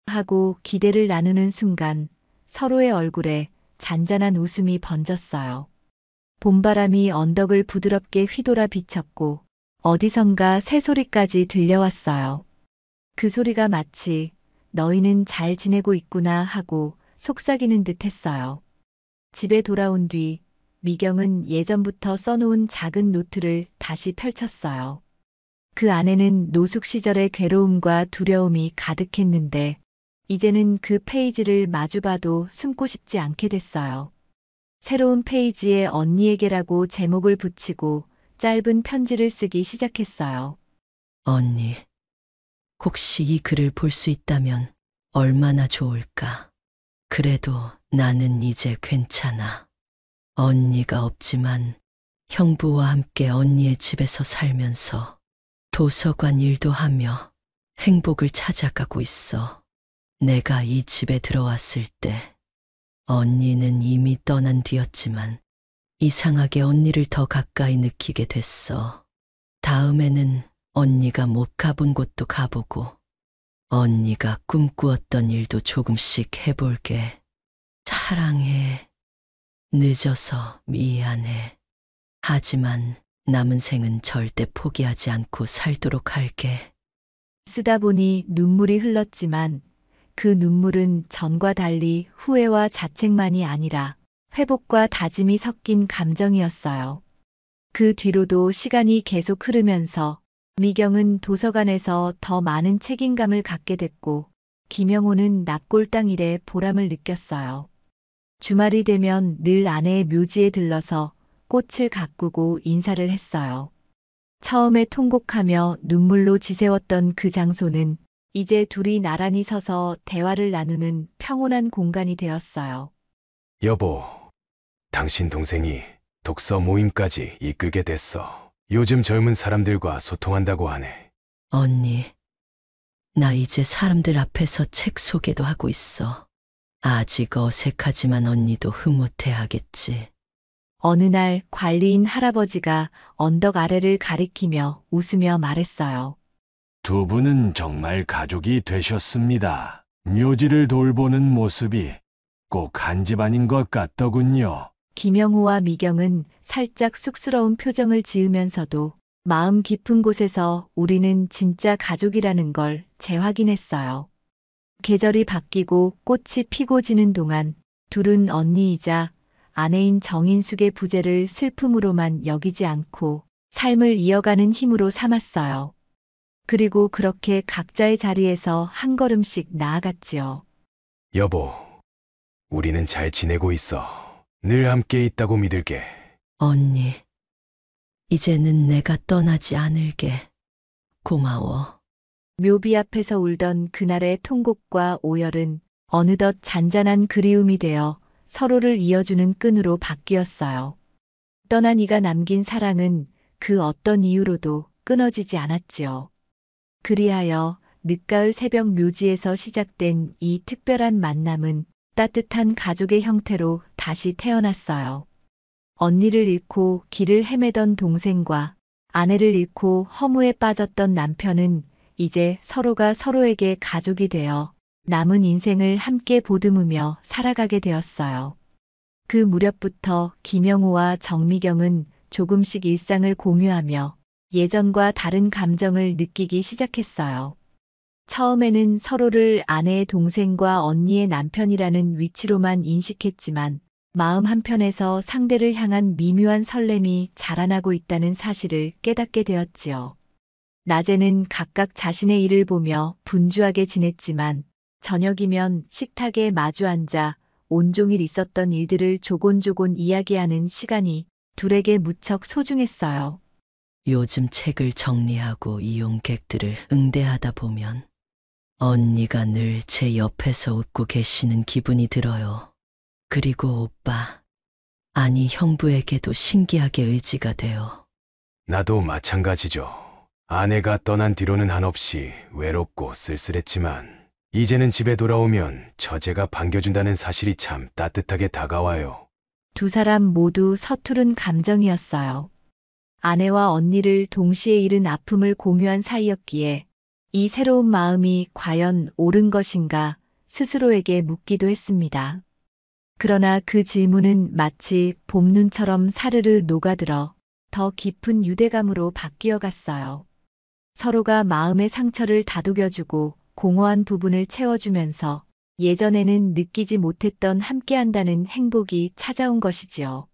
하고 기대를 나누는 순간 서로의 얼굴에 잔잔한 웃음이 번졌어요. 봄바람이 언덕을 부드럽게 휘돌아 비쳤고 어디선가 새소리까지 들려왔어요. 그 소리가 마치 너희는 잘 지내고 있구나 하고 속삭이는 듯 했어요. 집에 돌아온 뒤 미경은 예전부터 써놓은 작은 노트를 다시 펼쳤어요. 그 안에는 노숙 시절의 괴로움과 두려움이 가득했는데 이제는 그 페이지를 마주봐도 숨고 싶지 않게 됐어요. 새로운 페이지에 언니에게라고 제목을 붙이고 짧은 편지를 쓰기 시작했어요. 언니, 혹시 이 글을 볼 수 있다면 얼마나 좋을까? 그래도 나는 이제 괜찮아. 언니가 없지만 형부와 함께 언니의 집에서 살면서 도서관 일도 하며 행복을 찾아가고 있어. 내가 이 집에 들어왔을 때 언니는 이미 떠난 뒤였지만 이상하게 언니를 더 가까이 느끼게 됐어. 다음에는 언니가 못 가본 곳도 가보고 언니가 꿈꾸었던 일도 조금씩 해볼게. 사랑해. 늦어서 미안해. 하지만 남은 생은 절대 포기하지 않고 살도록 할게. 쓰다 보니 눈물이 흘렀지만 그 눈물은 전과 달리 후회와 자책만이 아니라 회복과 다짐이 섞인 감정이었어요. 그 뒤로도 시간이 계속 흐르면서 미경은 도서관에서 더 많은 책임감을 갖게 됐고 김영호는 납골당 일에 보람을 느꼈어요. 주말이 되면 늘 아내의 묘지에 들러서 꽃을 가꾸고 인사를 했어요. 처음에 통곡하며 눈물로 지새웠던 그 장소는 이제 둘이 나란히 서서 대화를 나누는 평온한 공간이 되었어요. 여보, 당신 동생이 독서 모임까지 이끌게 됐어. 요즘 젊은 사람들과 소통한다고 하네. 언니, 나 이제 사람들 앞에서 책 소개도 하고 있어. 아직 어색하지만 언니도 흐뭇해하겠지. 어느 날 관리인 할아버지가 언덕 아래를 가리키며 웃으며 말했어요. 두 분은 정말 가족이 되셨습니다. 묘지를 돌보는 모습이 꼭 한 집안인 것 같더군요. 김영호와 미경은 살짝 쑥스러운 표정을 지으면서도 마음 깊은 곳에서 우리는 진짜 가족이라는 걸 재확인했어요. 계절이 바뀌고 꽃이 피고 지는 동안 둘은 언니이자 아내인 정인숙의 부재를 슬픔으로만 여기지 않고 삶을 이어가는 힘으로 삼았어요. 그리고 그렇게 각자의 자리에서 한 걸음씩 나아갔지요. 여보, 우리는 잘 지내고 있어. 늘 함께 있다고 믿을게. 언니, 이제는 내가 떠나지 않을게. 고마워. 묘비 앞에서 울던 그날의 통곡과 오열은 어느덧 잔잔한 그리움이 되어 서로를 이어주는 끈으로 바뀌었어요. 떠난 이가 남긴 사랑은 그 어떤 이유로도 끊어지지 않았지요. 그리하여 늦가을 새벽 묘지에서 시작된 이 특별한 만남은 따뜻한 가족의 형태로 다시 태어났어요. 언니를 잃고 길을 헤매던 동생과 아내를 잃고 허무에 빠졌던 남편은 이제 서로가 서로에게 가족이 되어 남은 인생을 함께 보듬으며 살아가게 되었어요. 그 무렵부터 김영호와 정미경은 조금씩 일상을 공유하며 예전과 다른 감정을 느끼기 시작했어요. 처음에는 서로를 아내의 동생과 언니의 남편이라는 위치로만 인식했지만 마음 한편에서 상대를 향한 미묘한 설렘이 자라나고 있다는 사실을 깨닫게 되었지요. 낮에는 각각 자신의 일을 보며 분주하게 지냈지만 저녁이면 식탁에 마주 앉아 온종일 있었던 일들을 조곤조곤 이야기하는 시간이 둘에게 무척 소중했어요. 요즘 책을 정리하고 이용객들을 응대하다 보면 언니가 늘 제 옆에서 웃고 계시는 기분이 들어요. 그리고 오빠, 아니 형부에게도 신기하게 의지가 돼요. 나도 마찬가지죠. 아내가 떠난 뒤로는 한없이 외롭고 쓸쓸했지만 이제는 집에 돌아오면 처제가 반겨준다는 사실이 참 따뜻하게 다가와요. 두 사람 모두 서투른 감정이었어요. 아내와 언니를 동시에 잃은 아픔을 공유한 사이였기에 이 새로운 마음이 과연 옳은 것인가 스스로에게 묻기도 했습니다. 그러나 그 질문은 마치 봄눈처럼 사르르 녹아들어 더 깊은 유대감으로 바뀌어 갔어요. 서로가 마음의 상처를 다독여주고 공허한 부분을 채워주면서 예전에는 느끼지 못했던 함께한다는 행복이 찾아온 것이지요.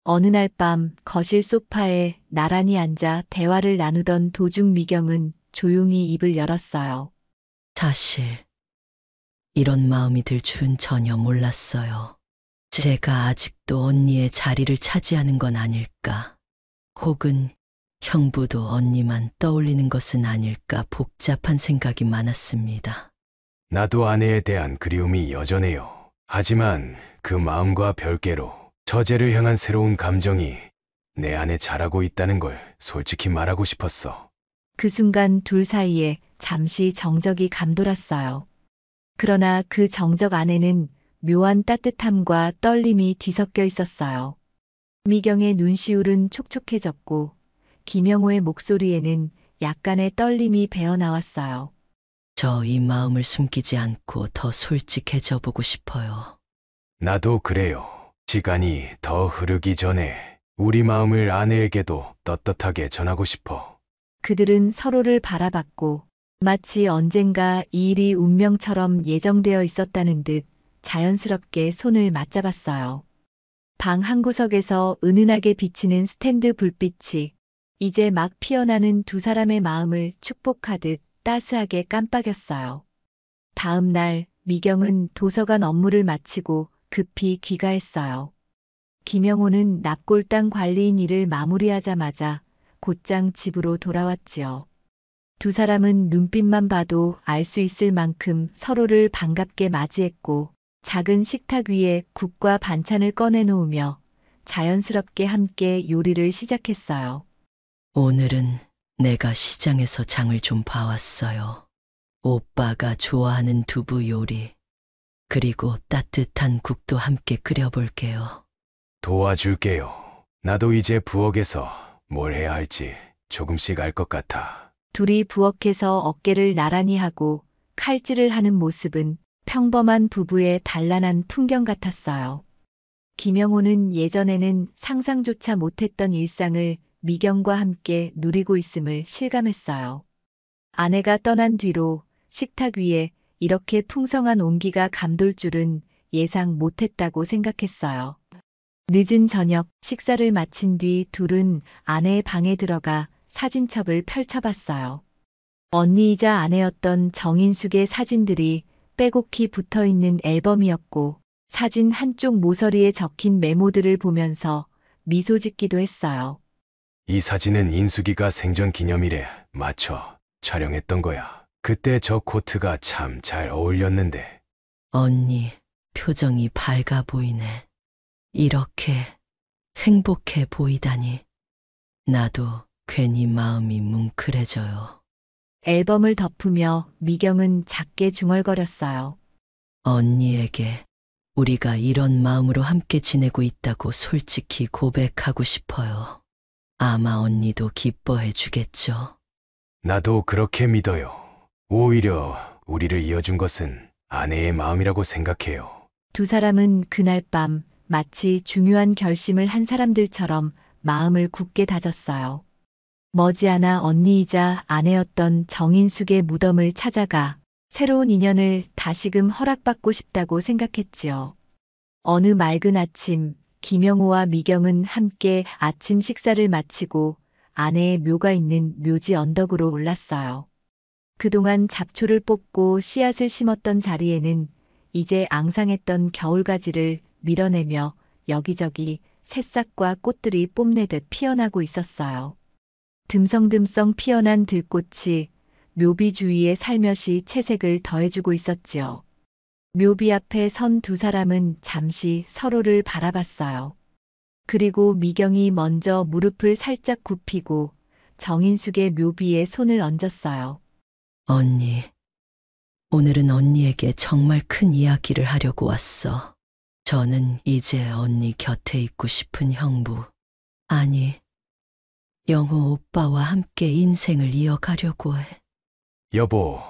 어느 날 밤 거실 소파에 나란히 앉아 대화를 나누던 도중 미경은 조용히 입을 열었어요. 사실 이런 마음이 들 줄은 전혀 몰랐어요. 제가 아직도 언니의 자리를 차지하는 건 아닐까? 혹은 형부도 언니만 떠올리는 것은 아닐까 복잡한 생각이 많았습니다. 나도 아내에 대한 그리움이 여전해요. 하지만 그 마음과 별개로 처제를 향한 새로운 감정이 내 안에 자라고 있다는 걸 솔직히 말하고 싶었어. 그 순간 둘 사이에 잠시 정적이 감돌았어요. 그러나 그 정적 안에는 묘한 따뜻함과 떨림이 뒤섞여 있었어요. 미경의 눈시울은 촉촉해졌고 김영호의 목소리에는 약간의 떨림이 배어나왔어요. 저 이 마음을 숨기지 않고 더 솔직해져 보고 싶어요. 나도 그래요. 시간이 더 흐르기 전에 우리 마음을 아내에게도 떳떳하게 전하고 싶어. 그들은 서로를 바라봤고 마치 언젠가 이 일이 운명처럼 예정되어 있었다는 듯 자연스럽게 손을 맞잡았어요. 방 한구석에서 은은하게 비치는 스탠드 불빛이 이제 막 피어나는 두 사람의 마음을 축복하듯 따스하게 깜빡였어요. 다음 날 미경은 도서관 업무를 마치고 급히 귀가했어요. 김영호는 납골당 관리인 일을 마무리하자마자 곧장 집으로 돌아왔지요. 두 사람은 눈빛만 봐도 알 수 있을 만큼 서로를 반갑게 맞이했고 작은 식탁 위에 국과 반찬을 꺼내놓으며 자연스럽게 함께 요리를 시작했어요. 오늘은 내가 시장에서 장을 좀 봐왔어요. 오빠가 좋아하는 두부 요리, 그리고 따뜻한 국도 함께 끓여볼게요. 도와줄게요. 나도 이제 부엌에서 뭘 해야 할지 조금씩 알 것 같아. 둘이 부엌에서 어깨를 나란히 하고 칼질을 하는 모습은 평범한 부부의 단란한 풍경 같았어요. 김영호는 예전에는 상상조차 못했던 일상을 미경과 함께 누리고 있음을 실감했어요. 아내가 떠난 뒤로 식탁 위에 이렇게 풍성한 온기가 감돌 줄은 예상 못했다고 생각했어요. 늦은 저녁 식사를 마친 뒤 둘은 아내의 방에 들어가 사진첩을 펼쳐봤어요. 언니이자 아내였던 정인숙의 사진들이 빼곡히 붙어 있는 앨범이었고 사진 한쪽 모서리에 적힌 메모들을 보면서 미소 짓기도 했어요. 이 사진은 인숙이가 생전 기념일에 맞춰 촬영했던 거야. 그때 저 코트가 참 잘 어울렸는데. 언니, 표정이 밝아 보이네. 이렇게 행복해 보이다니. 나도 괜히 마음이 뭉클해져요. 앨범을 덮으며 미경은 작게 중얼거렸어요. 언니에게 우리가 이런 마음으로 함께 지내고 있다고 솔직히 고백하고 싶어요. 아마 언니도 기뻐해 주겠죠. 나도 그렇게 믿어요. 오히려 우리를 이어준 것은 아내의 마음이라고 생각해요. 두 사람은 그날 밤 마치 중요한 결심을 한 사람들처럼 마음을 굳게 다졌어요. 머지않아 언니이자 아내였던 정인숙의 무덤을 찾아가 새로운 인연을 다시금 허락받고 싶다고 생각했지요. 어느 맑은 아침, 김영호와 미경은 함께 아침 식사를 마치고 아내의 묘가 있는 묘지 언덕으로 올랐어요. 그동안 잡초를 뽑고 씨앗을 심었던 자리에는 이제 앙상했던 겨울가지를 밀어내며 여기저기 새싹과 꽃들이 뽐내듯 피어나고 있었어요. 듬성듬성 피어난 들꽃이 묘비 주위에 살며시 채색을 더해주고 있었지요. 묘비 앞에 선 두 사람은 잠시 서로를 바라봤어요. 그리고 미경이 먼저 무릎을 살짝 굽히고 정인숙의 묘비에 손을 얹었어요. 언니, 오늘은 언니에게 정말 큰 이야기를 하려고 왔어. 저는 이제 언니 곁에 있고 싶은 형부, 아니, 영호 오빠와 함께 인생을 이어가려고 해. 여보,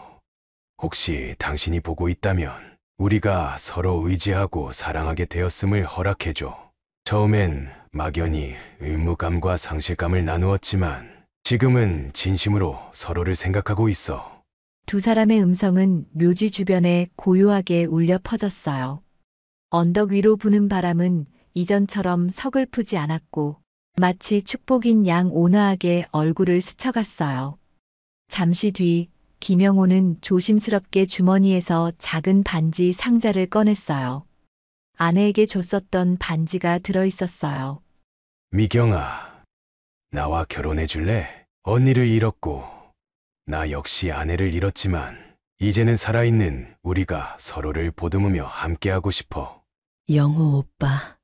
혹시 당신이 보고 있다면 우리가 서로 의지하고 사랑하게 되었음을 허락해줘. 처음엔 막연히 의무감과 상실감을 나누었지만 지금은 진심으로 서로를 생각하고 있어. 두 사람의 음성은 묘지 주변에 고요하게 울려 퍼졌어요. 언덕 위로 부는 바람은 이전처럼 서글프지 않았고 마치 축복인 양 온화하게 얼굴을 스쳐갔어요. 잠시 뒤 김영호는 조심스럽게 주머니에서 작은 반지 상자를 꺼냈어요. 아내에게 줬었던 반지가 들어있었어요. 미경아, 나와 결혼해 줄래? 언니를 잃었고 나 역시 아내를 잃었지만 이제는 살아있는 우리가 서로를 보듬으며 함께하고 싶어. 영호 오빠,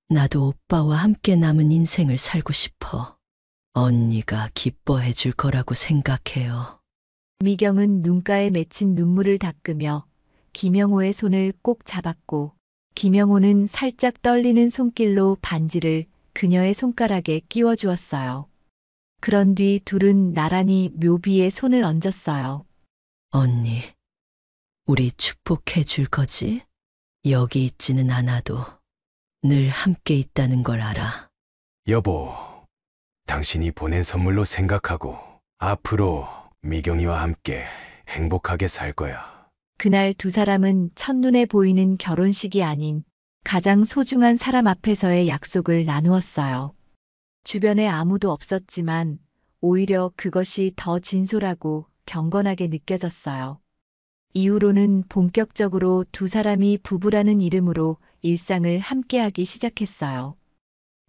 나도 오빠와 함께 남은 인생을 살고 싶어. 언니가 기뻐해 줄 거라고 생각해요. 미경은 눈가에 맺힌 눈물을 닦으며 김영호의 손을 꼭 잡았고 김영호는 살짝 떨리는 손길로 반지를 그녀의 손가락에 끼워 주었어요. 그런 뒤 둘은 나란히 묘비에 손을 얹었어요. 언니, 우리 축복해 줄 거지? 여기 있지는 않아도 늘 함께 있다는 걸 알아. 여보, 당신이 보낸 선물로 생각하고 앞으로 미경이와 함께 행복하게 살 거야. 그날 두 사람은 첫눈에 보이는 결혼식이 아닌 가장 소중한 사람 앞에서의 약속을 나누었어요. 주변에 아무도 없었지만 오히려 그것이 더 진솔하고 경건하게 느껴졌어요. 이후로는 본격적으로 두 사람이 부부라는 이름으로 일상을 함께하기 시작했어요.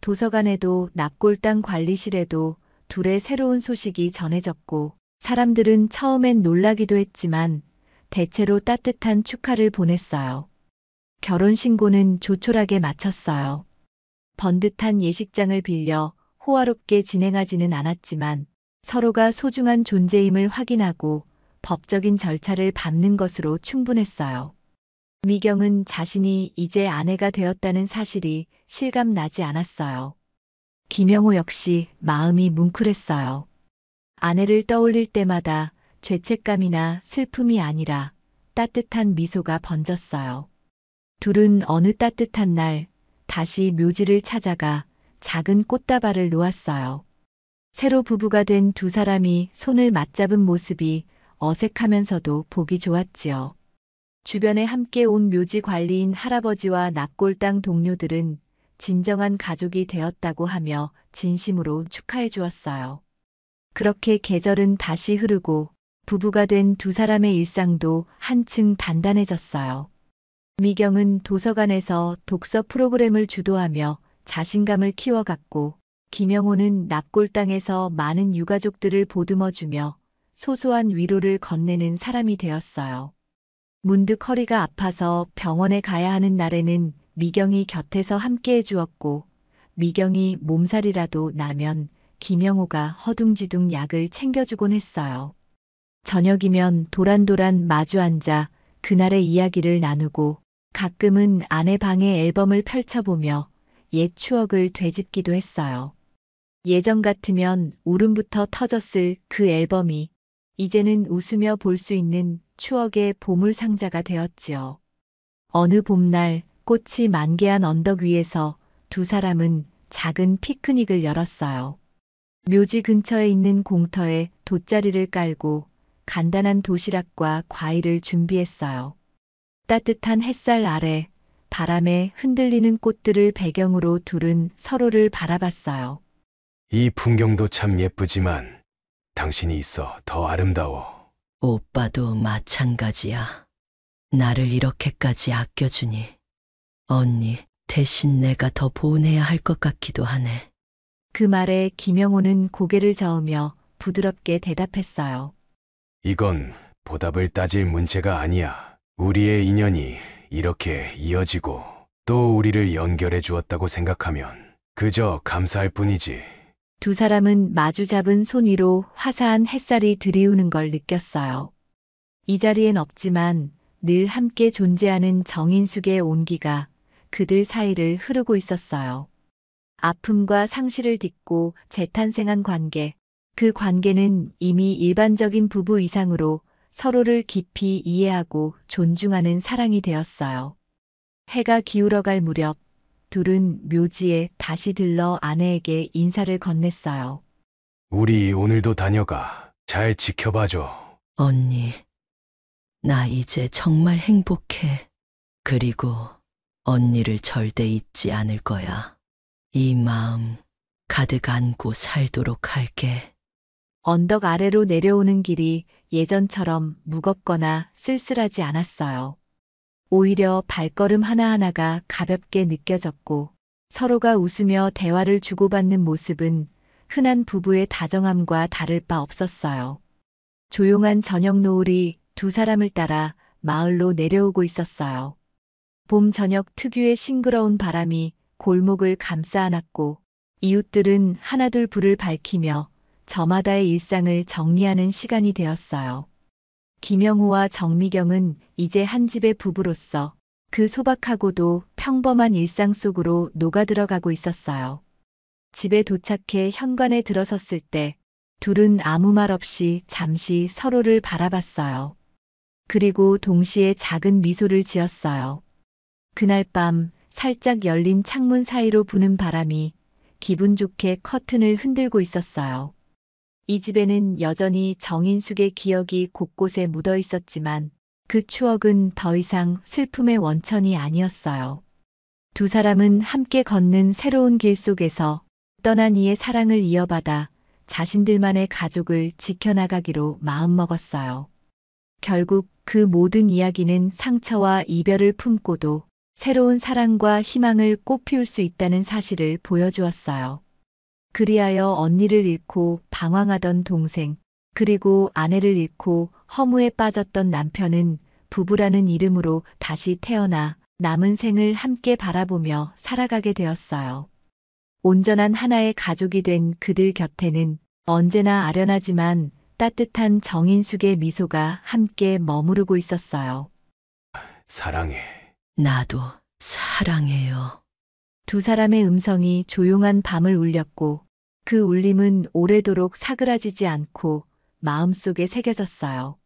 도서관에도 납골당 관리실에도 둘의 새로운 소식이 전해졌고 사람들은 처음엔 놀라기도 했지만 대체로 따뜻한 축하를 보냈어요. 결혼신고는 조촐하게 마쳤어요. 번듯한 예식장을 빌려 호화롭게 진행하지는 않았지만 서로가 소중한 존재임을 확인하고 법적인 절차를 밟는 것으로 충분했어요. 미경은 자신이 이제 아내가 되었다는 사실이 실감나지 않았어요. 김영호 역시 마음이 뭉클했어요. 아내를 떠올릴 때마다 죄책감이나 슬픔이 아니라 따뜻한 미소가 번졌어요. 둘은 어느 따뜻한 날 다시 묘지를 찾아가 작은 꽃다발을 놓았어요. 새로 부부가 된 두 사람이 손을 맞잡은 모습이 어색하면서도 보기 좋았지요. 주변에 함께 온 묘지 관리인 할아버지와 납골당 동료들은 진정한 가족이 되었다고 하며 진심으로 축하해 주었어요. 그렇게 계절은 다시 흐르고 부부가 된 두 사람의 일상도 한층 단단해졌어요. 미경은 도서관에서 독서 프로그램을 주도하며 자신감을 키워갔고, 김영호는 납골당에서 많은 유가족들을 보듬어주며 소소한 위로를 건네는 사람이 되었어요. 문득 허리가 아파서 병원에 가야 하는 날에는 미경이 곁에서 함께해 주었고, 미경이 몸살이라도 나면 김영호가 허둥지둥 약을 챙겨주곤 했어요. 저녁이면 도란도란 마주 앉아 그날의 이야기를 나누고, 가끔은 아내 방의 앨범을 펼쳐보며 옛 추억을 되짚기도 했어요. 예전 같으면 울음부터 터졌을 그 앨범이 이제는 웃으며 볼 수 있는 추억의 보물상자가 되었지요. 어느 봄날 꽃이 만개한 언덕 위에서 두 사람은 작은 피크닉을 열었어요. 묘지 근처에 있는 공터에 돗자리를 깔고 간단한 도시락과 과일을 준비했어요. 따뜻한 햇살 아래 바람에 흔들리는 꽃들을 배경으로 둘은 서로를 바라봤어요. 이 풍경도 참 예쁘지만 당신이 있어 더 아름다워. 오빠도 마찬가지야. 나를 이렇게까지 아껴주니. 언니, 대신 내가 더 보은해야 할 것 같기도 하네. 그 말에 김영호는 고개를 저으며 부드럽게 대답했어요. 이건 보답을 따질 문제가 아니야. 우리의 인연이 이렇게 이어지고 또 우리를 연결해 주었다고 생각하면 그저 감사할 뿐이지. 두 사람은 마주 잡은 손 위로 화사한 햇살이 들이우는 걸 느꼈어요. 이 자리엔 없지만 늘 함께 존재하는 정인숙의 온기가 그들 사이를 흐르고 있었어요. 아픔과 상실을 딛고 재탄생한 관계, 그 관계는 이미 일반적인 부부 이상으로 서로를 깊이 이해하고 존중하는 사랑이 되었어요. 해가 기울어갈 무렵 둘은 묘지에 다시 들러 아내에게 인사를 건넸어요. 우리 오늘도 다녀가. 잘 지켜봐줘. 언니, 나 이제 정말 행복해. 그리고 언니를 절대 잊지 않을 거야. 이 마음 가득 안고 살도록 할게. 언덕 아래로 내려오는 길이 예전처럼 무겁거나 쓸쓸하지 않았어요. 오히려 발걸음 하나하나가 가볍게 느껴졌고, 서로가 웃으며 대화를 주고받는 모습은 흔한 부부의 다정함과 다를 바 없었어요. 조용한 저녁 노을이 두 사람을 따라 마을로 내려오고 있었어요. 봄 저녁 특유의 싱그러운 바람이 골목을 감싸 안았고, 이웃들은 하나둘 불을 밝히며 저마다의 일상을 정리하는 시간이 되었어요. 김영호와 정미경은 이제 한 집의 부부로서 그 소박하고도 평범한 일상 속으로 녹아들어가고 있었어요. 집에 도착해 현관에 들어섰을 때 둘은 아무 말 없이 잠시 서로를 바라봤어요. 그리고 동시에 작은 미소를 지었어요. 그날 밤 살짝 열린 창문 사이로 부는 바람이 기분 좋게 커튼을 흔들고 있었어요. 이 집에는 여전히 정인숙의 기억이 곳곳에 묻어 있었지만 그 추억은 더 이상 슬픔의 원천이 아니었어요. 두 사람은 함께 걷는 새로운 길 속에서 떠난 이의 사랑을 이어받아 자신들만의 가족을 지켜나가기로 마음먹었어요. 결국 그 모든 이야기는 상처와 이별을 품고도 새로운 사랑과 희망을 꽃피울 수 있다는 사실을 보여주었어요. 그리하여 언니를 잃고 방황하던 동생, 그리고 아내를 잃고 허무에 빠졌던 남편은 부부라는 이름으로 다시 태어나 남은 생을 함께 바라보며 살아가게 되었어요. 온전한 하나의 가족이 된 그들 곁에는 언제나 아련하지만 따뜻한 정인숙의 미소가 함께 머무르고 있었어요. 사랑해. 나도 사랑해요. 두 사람의 음성이 조용한 밤을 울렸고 그 울림은 오래도록 사그라지지 않고 마음속에 새겨졌어요.